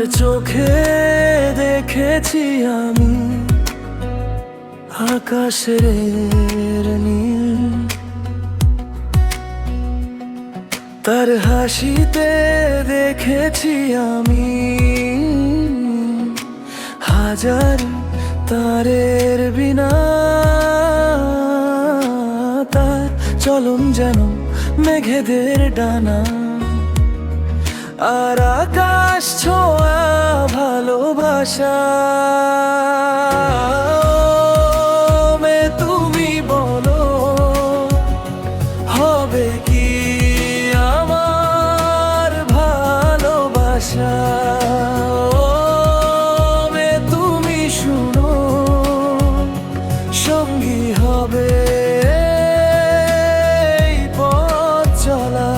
তার চোখে দেখেছি আমি আকাশের নীল, তার হাসিতে দেখেছি আমি হাজার তারের বিনা, তার চলন যেন মেঘেদের ডানা, আর আকাশ ছোঁয়া ভালোবাসা। তুমি বলো হবে কি আমার ভালোবাসা? তুমি শুনো সঙ্গী হবে এই পথ চলা।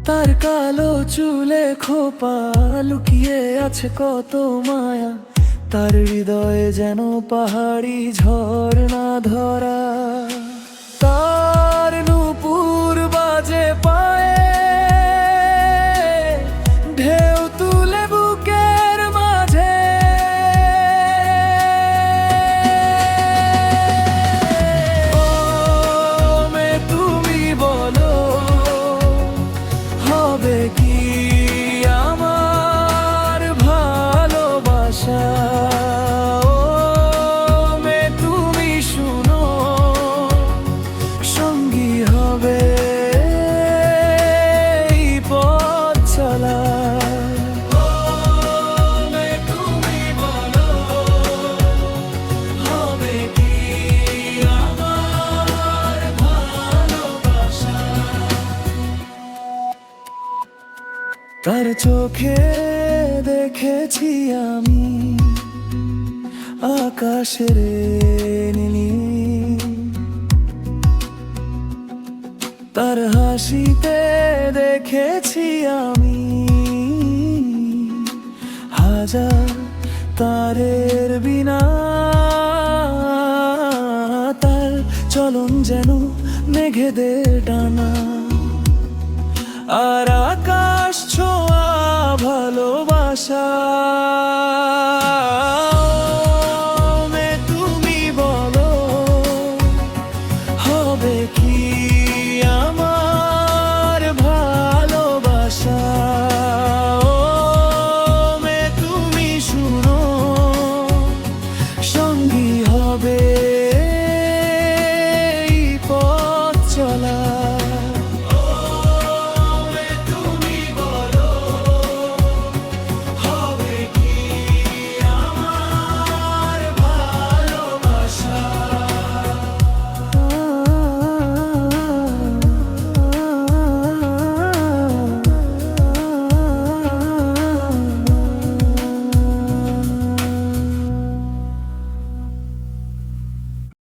তার কালো চুলে খোপা লুকিয়ে আছে কত মায়া, তার হৃদয়ে যেন পাহাড়ি ঝর্ণা ধরা। তার নূপুর বাজে পায়ে ঢেউ তুলে বুকের মাঝে, তুমি বলো হবে কি আমার ভালোবাসা? তুমি শুনো সঙ্গী হবে এই পথ চলা। তুমি বলো হবে কি আমার ভালোবাসা? তার চোখে দেখেছি আমি আকাশের নীল, তার হাসিতে দেখেছি আমি হাজার তারের বিনা, তার চলন যেন মেঘেদের ডানা, আর আকাশ ছোঁয়া ভালোবাসা।